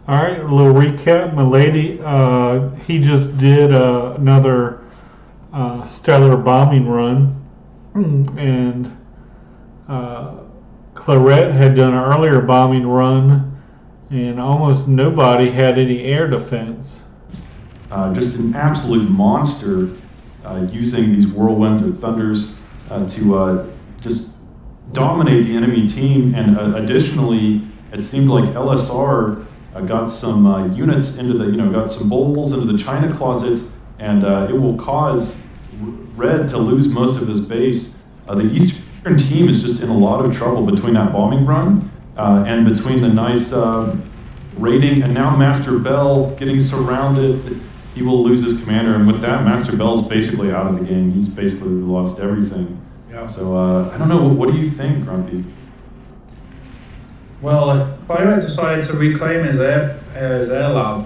All right, a little recap. Milady, he just did another stellar bombing run, and Claret had done an earlier bombing run, and almost nobody had any air defense. Just an absolute monster using these whirlwinds or thunders to just dominate the enemy team. And additionally, it seemed like LSR got some units into got some bowls into the China closet, and it will cause Red to lose most of his base. The Eastern team is just in a lot of trouble between that bombing run and between the nice raiding, and now Master Bell getting surrounded. He will lose his commander, and with that, Master Bell's basically out of the game. He's basically lost everything. Yeah. So I don't know. What do you think, Grumpy? Well, Byron decided to reclaim his air lab,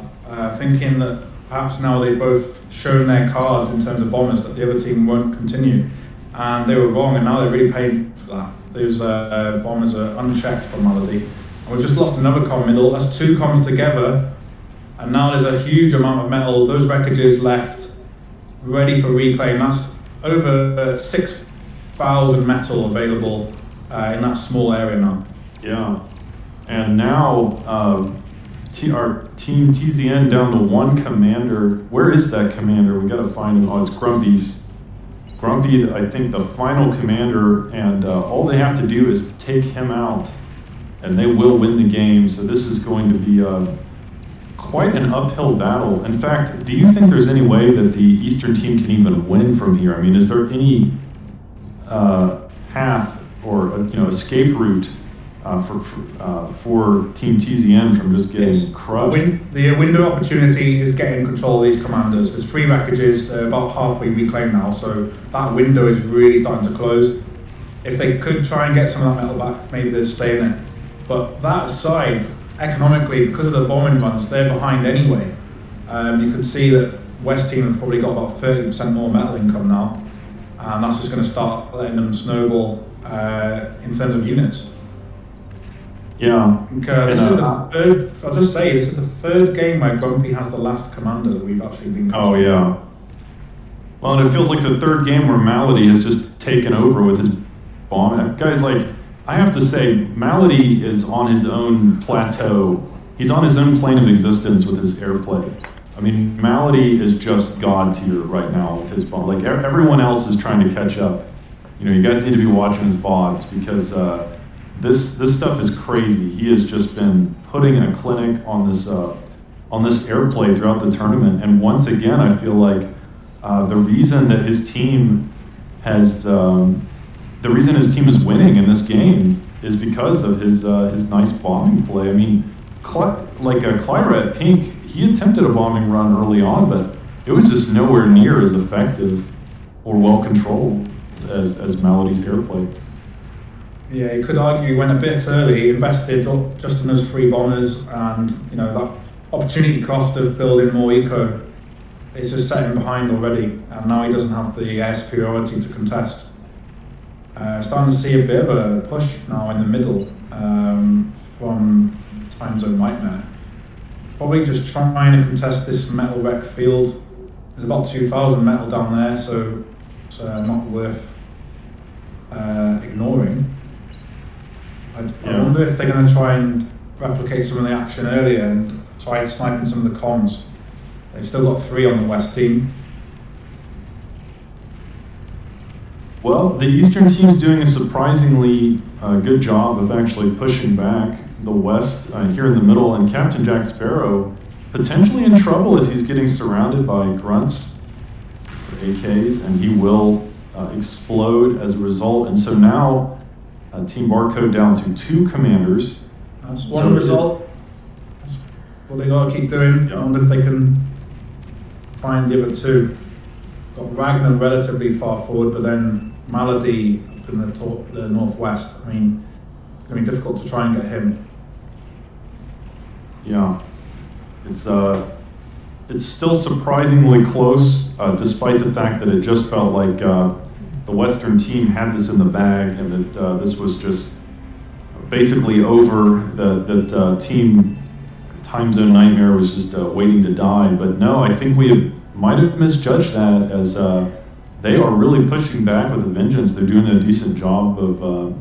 thinking that perhaps now they've both shown their cards in terms of bombers that the other team won't continue. And they were wrong, and now they're really paying for that. Those bombers are unchecked from Malady. And we've just lost another comm middle. That's two comms together, and now there's a huge amount of metal. Those wreckages left, ready for reclaim. That's over 6,000 metal available in that small area now. Yeah. And now our team TZN down to one commander. Where is that commander? We got to find him. Oh, it's Grumpy's. Grumpy, I think, the final commander, and all they have to do is take him out, and they will win the game. So this is going to be quite an uphill battle. In fact, do you think there's any way that the Eastern team can even win from here? I mean, is there any path or escape route for Team TZN from just getting crushed? The window opportunity is getting control of these commanders. There's 3 wreckages, they're about halfway reclaimed now, so that window is really starting to close. If they could try and get some of that metal back, maybe they'd stay in it. But that aside, economically, because of the bombing runs, they're behind anyway. You can see that West team have probably got about 30% more metal income now, and that's just going to start letting them snowball in terms of units. Yeah. This is the third. I'll just say this is the third game where Grumpy has the last commander that we've actually been. Oh yeah. Well, and it feels like the third game where Malady has just taken over with his bomb. Guys, like, I have to say, Malady is on his own plateau. He's on his own plane of existence with his airplay. I mean, Malady is just god tier right now with his bomb. Like, everyone else is trying to catch up. You guys need to be watching his VODs because this stuff is crazy. He has just been putting a clinic on this airplay throughout the tournament. And once again, I feel like the reason that his team is winning in this game is because of his nice bombing play. I mean, Clyra Pink, he attempted a bombing run early on, but it was just nowhere near as effective or well controlled as Malady's airplay. Yeah, you could argue he went a bit early, invested just in those 3 bombers, and that opportunity cost of building more eco is just set him behind already, and now he doesn't have the air superiority to contest. Starting to see a bit of a push now in the middle from Time Zone Nightmare. Probably just trying to contest this metal wreck field. There's about 2,000 metal down there, so it's not worth ignoring. I wonder if they're going to try and replicate some of the action earlier and try sniping some of the comms. They've still got 3 on the West team. Well, the Eastern team's doing a surprisingly good job of actually pushing back the West here in the middle, and Captain Jack Sparrow potentially in trouble as he's getting surrounded by grunts, AKs, and he will explode as a result. And so now Team Barcode down to 2 commanders. That's one result. That's what they got to keep doing. I wonder if they can find the other 2. Got Raghna relatively far forward, but then Malady in the northwest. I mean, it's going to be difficult to try and get him. Yeah, it's still surprisingly close, despite the fact that it just felt like the Western team had this in the bag, and that this was just basically over. That Team time zone nightmare was just waiting to die. But no, I think might have misjudged that, as they are really pushing back with a vengeance. They're doing a decent job of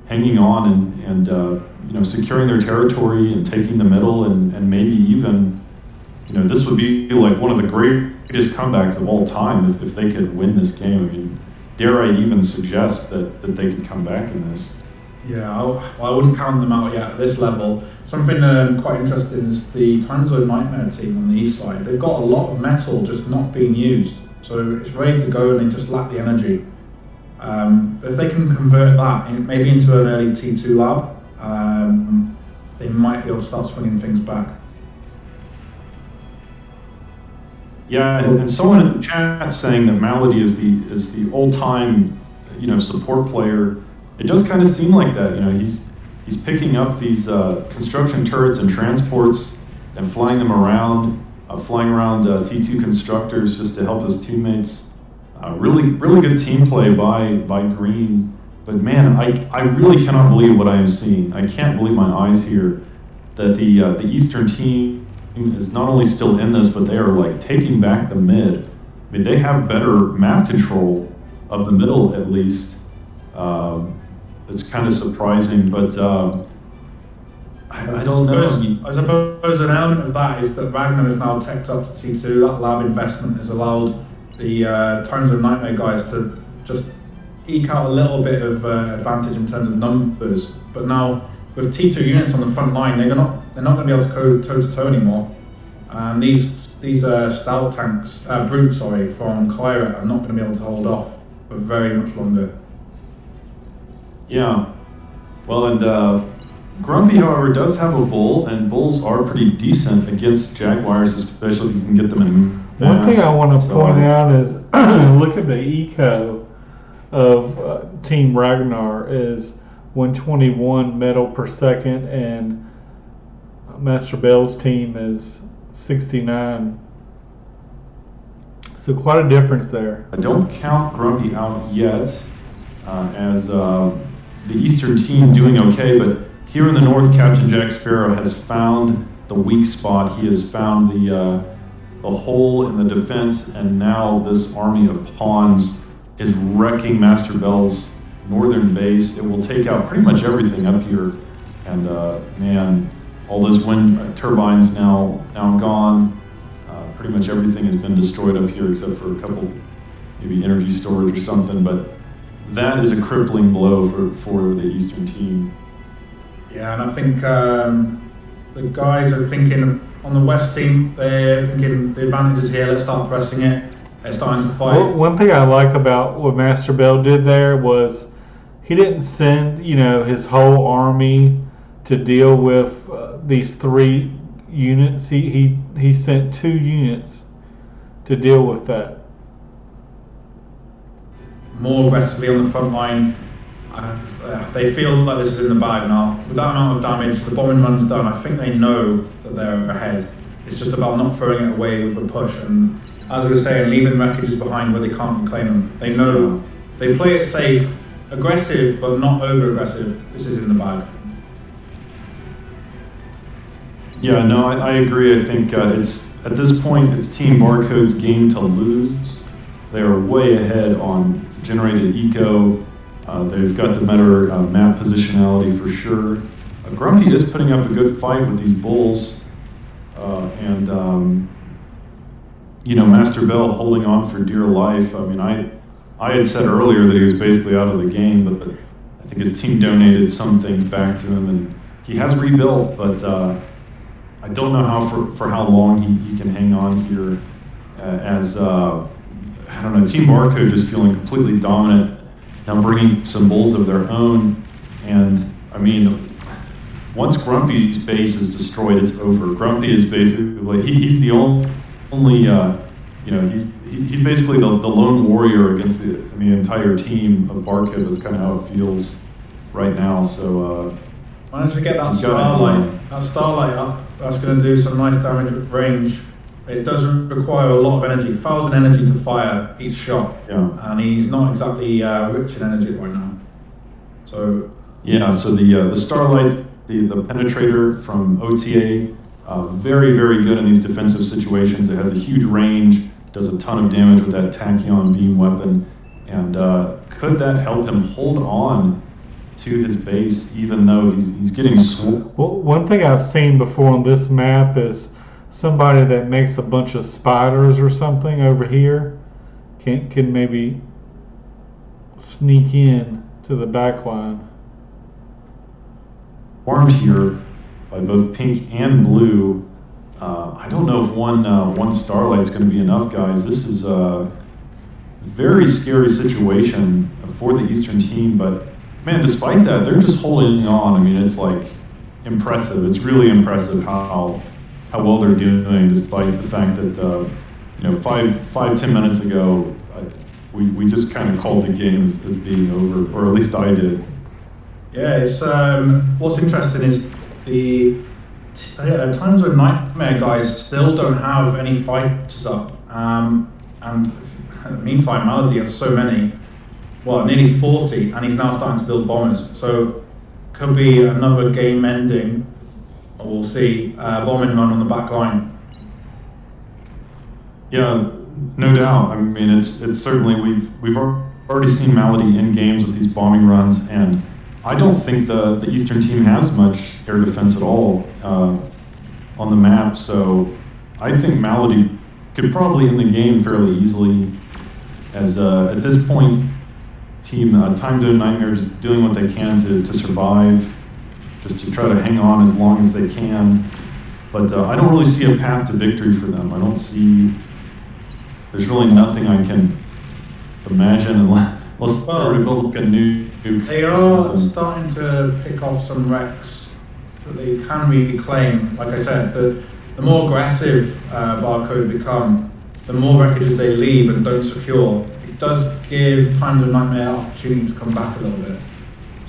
hanging on and securing their territory and taking the middle, and maybe even, this would be like one of the greatest comebacks of all time if they could win this game. I mean, dare I even suggest that they could come back in this. Yeah, I wouldn't count them out yet at this level. Something quite interesting is the Time Zone Nightmare team on the east side. They've got a lot of metal just not being used, so it's ready to go and they just lack the energy. If they can convert that maybe into an early T2 lab, they might be able to start swinging things back. Yeah, and someone in the chat saying that Malady is the all-time support player. It does kind of seem like that. He's picking up these construction turrets and transports and flying them around, T2 constructors just to help his teammates. Really good team play by Green. But man, I really cannot believe what I am seeing. I can't believe my eyes here that the Eastern team is not only still in this, but they are like taking back the mid. I mean, they have better map control of the middle at least. It's kind of surprising, but I don't know. I suppose an element of that is that Raghna is now teched up to T2. That lab investment has allowed the Time Zone Nightmare guys to just eke out a little bit of advantage in terms of numbers. But now with T2 units on the front line, they're not going to be able to go toe to toe anymore. And these stout tanks, brutes, from Clyra are not going to be able to hold off for very much longer. Yeah, well, and Grumpy, however, does have a bull, and bulls are pretty decent against Jaguars, especially if you can get them in mass. One thing I want to point out is look at the eco of Team Ragnar is 121 metal per second, and Master Bell's team is 69. So quite a difference there. I don't count Grumpy out yet, as the Eastern team doing okay, but here in the north, Captain Jack Sparrow has found the weak spot. He has found the hole in the defense, and now this army of pawns is wrecking Master Bell's northern base. It will take out pretty much everything up here, and man, all those wind turbines now gone. Pretty much everything has been destroyed up here except for a couple, maybe energy storage or something, but that is a crippling blow for the Eastern team. Yeah, and I think the guys are thinking on the West team, they're thinking the advantage is here, let's start pressing it. They're starting to fight. Well, one thing I like about what Master Bell did there was he didn't send, his whole army to deal with these 3 units. He sent 2 units to deal with that. More aggressively on the front line. They feel like this is in the bag now. With that amount of damage, the bombing run's done. I think they know that they're ahead. It's just about not throwing it away with a push, and as I was saying, leaving wreckages behind where they can't reclaim them. They know, they play it safe, aggressive, but not over-aggressive. This is in the bag. Yeah, no, I agree. I think it's at this point, it's Team Barcode's game to lose. They are way ahead on generated eco. They've got the better map positionality for sure. Grumpy is putting up a good fight with these bulls, and Master Bell holding on for dear life. I mean, I had said earlier that he was basically out of the game, but I think his team donated some things back to him, and he has rebuilt. But I don't know for how long he can hang on here. I don't know, Team Barcode just feeling completely dominant. Now bringing some bulls of their own, and I mean, once Grumpy's base is destroyed, it's over. Grumpy is basically he's the only he's basically the lone warrior against the entire team of Barcode. That's kind of how it feels right now. So managed to get that starlight up. That's going to do some nice damage with range. It does require a lot of energy, 1,000 energy to fire each shot, and he's not exactly rich in energy right now. So yeah, so the Starlight, the penetrator from OTA, Very, very good in these defensive situations. It has a huge range, does a ton of damage with that tachyon beam weapon. And could that help him hold on to his base even though he's getting Well, one thing I've seen before on this map is somebody that makes a bunch of spiders or something over here can maybe sneak in to the back line. Formed here by both pink and blue. I don't know if one starlight's going to be enough, guys. This is a very scary situation for the Eastern team, but man, despite that, they're just holding on. I mean, it's like impressive. It's really impressive how well they're doing, despite the fact that 5-10 minutes ago we just kind of called the game as being over, or at least I did. Yeah, it's what's interesting is the Times of Nightmare guys still don't have any fighters up, and in the meantime, Malady has so many, nearly 40, and he's now starting to build bombers. So could be another game ending. We'll see. Bombing run on the back line. Yeah, no doubt. I mean, it's certainly we've already seen Malady in games with these bombing runs, and I don't think the Eastern team has much air defense at all on the map. So I think Malady could probably end the game fairly easily. As at this point, team Time Zone Nightmare is doing what they can to survive, just to try to hang on as long as they can. But I don't really see a path to victory for them. I don't see. There's really nothing I can imagine unless they already build a new nuke. They are starting to pick off some wrecks that they can reclaim. Like I said, the more aggressive Barcode become, the more wreckages they leave and don't secure. It does give Times of Nightmare opportunity to come back a little bit.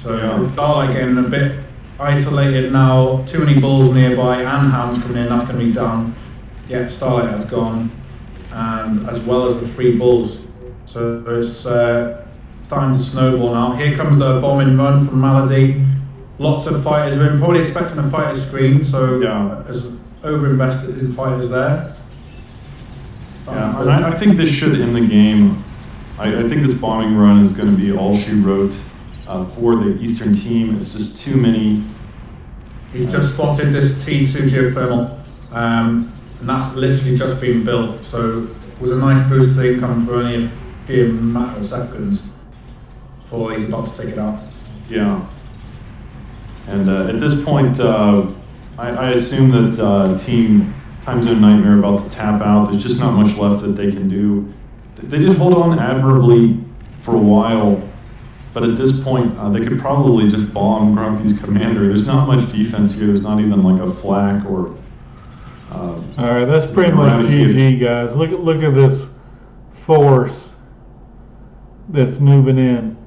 So yeah. Starlight getting a bit isolated now, too many bulls nearby and hounds coming in, that's going to be done. Yeah, Starlight has gone, and as well as the 3 bulls. So it's starting to snowball now. Here comes the bombing run from Malady. Lots of fighters are in, probably expecting a fighter screen, so as over-invested in fighters there. Yeah, and I think this should end the game. I think this bombing run is going to be all she wrote for the Eastern team. It's just too many. He's just spotted this T2 geothermal, and that's literally just been built. So it was a nice boost to income for only a few matter of seconds before he's about to take it out. Yeah. And at this point, I assume that Team Time Zone Nightmare about to tap out. There's just not much left that they can do. They did hold on admirably for a while, but at this point, they could probably just bomb Grumpy's commander. There's not much defense here. There's not even like a flak or. All right, that's pretty much GG, guys. Look at this force that's moving in.